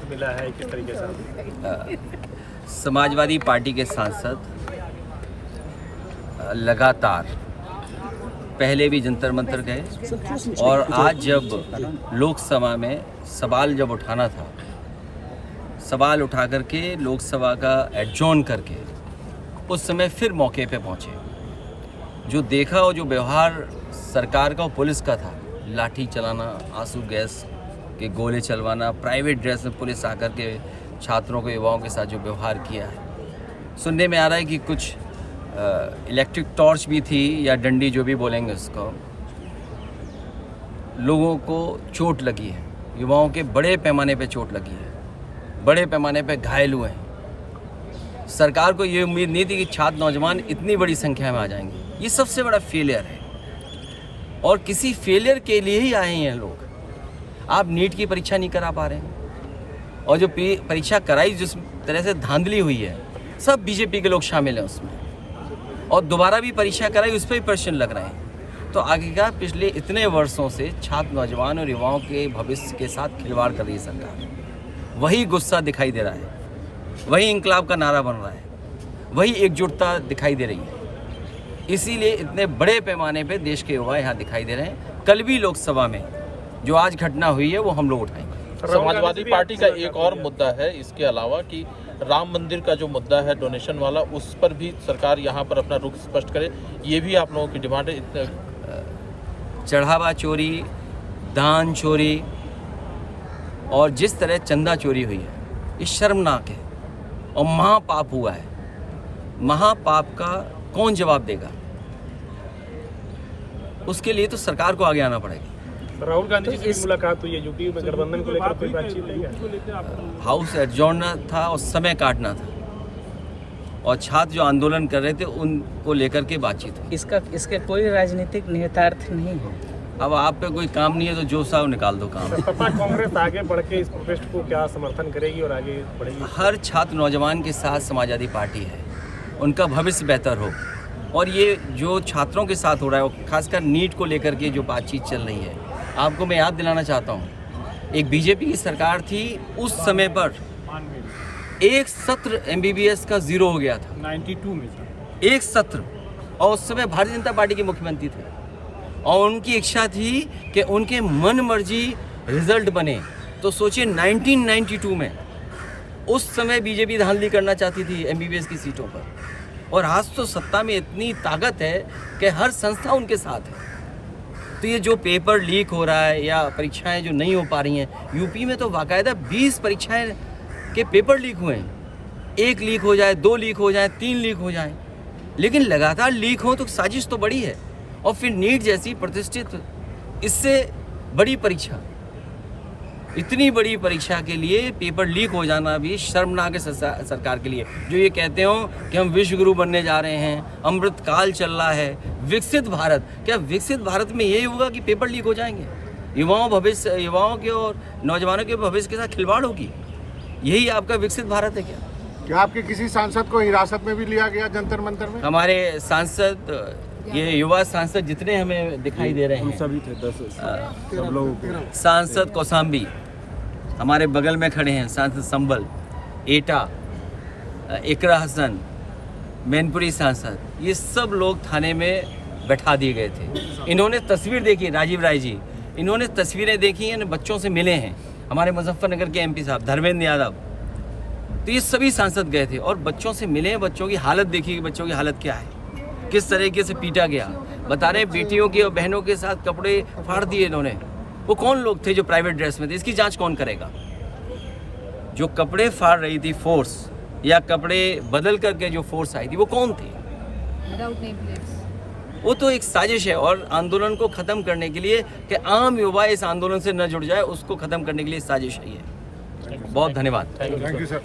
मिला है, किस तरीके से? समाजवादी पार्टी के सांसद लगातार पहले भी जंतर मंतर गए और आज जब लोकसभा में सवाल जब उठाना था, सवाल उठा करके लोकसभा का एडजॉर्न करके उस समय फिर मौके पे पहुंचे। जो देखा और जो व्यवहार सरकार का और पुलिस का था, लाठी चलाना, आंसू गैस के गोले चलवाना, प्राइवेट ड्रेस में पुलिस आकर के छात्रों को, युवाओं के साथ जो व्यवहार किया है, सुनने में आ रहा है कि कुछ इलेक्ट्रिक टॉर्च भी थी या डंडी, जो भी बोलेंगे उसको। लोगों को चोट लगी है, युवाओं के बड़े पैमाने पे चोट लगी है, बड़े पैमाने पे घायल हुए हैं। सरकार को ये उम्मीद नहीं थी कि छात्र नौजवान इतनी बड़ी संख्या में आ जाएंगे। ये सबसे बड़ा फेलियर है और किसी फेलियर के लिए ही आए हैं लोग। आप नीट की परीक्षा नहीं करा पा रहे हैं और जो परीक्षा कराई, जिस तरह से धांधली हुई है, सब बीजेपी के लोग शामिल हैं उसमें, और दोबारा भी परीक्षा कराई, उस पर भी प्रश्न लग रहे हैं। तो आगे का पिछले इतने वर्षों से छात्र, नौजवान और युवाओं के भविष्य के साथ खिलवाड़ कर रही है सरकार। वही गुस्सा दिखाई दे रहा है, वही इंकलाब का नारा बन रहा है, वही एकजुटता दिखाई दे रही है। इसीलिए इतने बड़े पैमाने पे देश के युवा यहाँ दिखाई दे रहे हैं। कल भी लोकसभा में जो आज घटना हुई है वो हम लोग उठाएंगे। समाजवादी पार्टी का एक और मुद्दा है इसके अलावा कि राम मंदिर का जो मुद्दा है डोनेशन वाला, उस पर भी सरकार यहाँ पर अपना रुख स्पष्ट करे, ये भी आप लोगों की डिमांड है। चढ़ावा चोरी, दान चोरी और जिस तरह चंदा चोरी हुई है, ये शर्मनाक है और महापाप हुआ है। महापाप का कौन जवाब देगा? उसके लिए तो सरकार को आगे आना पड़ेगा। राहुल गांधी जी से भी मुलाकात हुई है, यूपी में गठबंधन को लेकर कोई बातचीत नहीं है? हाउस एडजॉर्न था और समय काटना था, और छात्र जो आंदोलन कर रहे थे उनको लेकर के बातचीत हुई। इसके कोई राजनीतिक निहितार्थ नहीं है। अब आप पे कोई काम नहीं है तो जो साहब निकाल दो काम। सपा कांग्रेस आगे बढ़ के इस प्रोटेस्ट को क्या समर्थन करेगी और आगे बढ़ेगी? हर छात्र नौजवान के साथ समाजवादी पार्टी है, उनका भविष्य बेहतर हो। और ये जो छात्रों के साथ हो रहा है, खासकर नीट को लेकर के जो बातचीत चल रही है, आपको मैं याद दिलाना चाहता हूँ, एक बीजेपी की सरकार थी, उस समय पर एक सत्र MBBS का 0 हो गया था 92 में एक सत्र, और उस समय भारतीय जनता पार्टी के मुख्यमंत्री थे और उनकी इच्छा थी कि उनके मन मर्जी रिजल्ट बने। तो सोचिए 1992 में उस समय बीजेपी धांधली करना चाहती थी MBBS की सीटों पर, और आज तो सत्ता में इतनी ताकत है कि हर संस्था उनके साथ है। तो ये जो पेपर लीक हो रहा है या परीक्षाएं जो नहीं हो पा रही हैं, यूपी में तो बाकायदा 20 परीक्षाएं के पेपर लीक हुए हैं। 1 लीक हो जाए, 2 लीक हो जाए, 3 लीक हो जाए, लेकिन लगातार लीक हो तो साजिश तो बड़ी है। और फिर नीट जैसी प्रतिष्ठित, इससे बड़ी परीक्षा, इतनी बड़ी परीक्षा के लिए पेपर लीक हो जाना भी शर्मनाक है सरकार के लिए। जो ये कहते हो कि हम विश्व गुरु बनने जा रहे हैं, अमृत काल चल रहा है, विकसित भारत, क्या विकसित भारत में यही होगा कि पेपर लीक हो जाएंगे? युवाओं के और नौजवानों के भविष्य के साथ खिलवाड़ होगी? यही आपका विकसित भारत है क्या? क्या आपके किसी सांसद को हिरासत में भी लिया गया जंतर मंतर में? हमारे सांसद, ये युवा सांसद जितने हमें दिखाई दे रहे हैं, सभी थे 10 सब लोग। सांसद कौसाम्बी हमारे बगल में खड़े हैं, सांसद संबल, एटा, इकरा हसन, मैनपुरी सांसद, ये सब लोग थाने में बैठा दिए गए थे। इन्होंने तस्वीर देखी, राजीव राय जी, इन्होंने तस्वीरें देखी हैं, बच्चों से मिले हैं। हमारे मुजफ्फरनगर के MP साहब धर्मेंद्र यादव, तो ये सभी सांसद गए थे और बच्चों से मिले हैं, बच्चों की हालत देखी कि बच्चों की हालत क्या है, किस तरीके से पीटा गया। बता रहे बेटियों की और बहनों के साथ कपड़े फाड़ दिए इन्होंने। वो कौन लोग थे जो प्राइवेट ड्रेस में थे? इसकी जांच कौन करेगा? जो कपड़े फाड़ रही थी फोर्स, या कपड़े बदल करके जो फोर्स आई थी, वो कौन थी? वो तो एक साजिश है, और आंदोलन को ख़त्म करने के लिए कि आम युवा इस आंदोलन से न जुड़ जाए, उसको ख़त्म करने के लिए साजिश है ये। बहुत धन्यवाद। Thank you sir.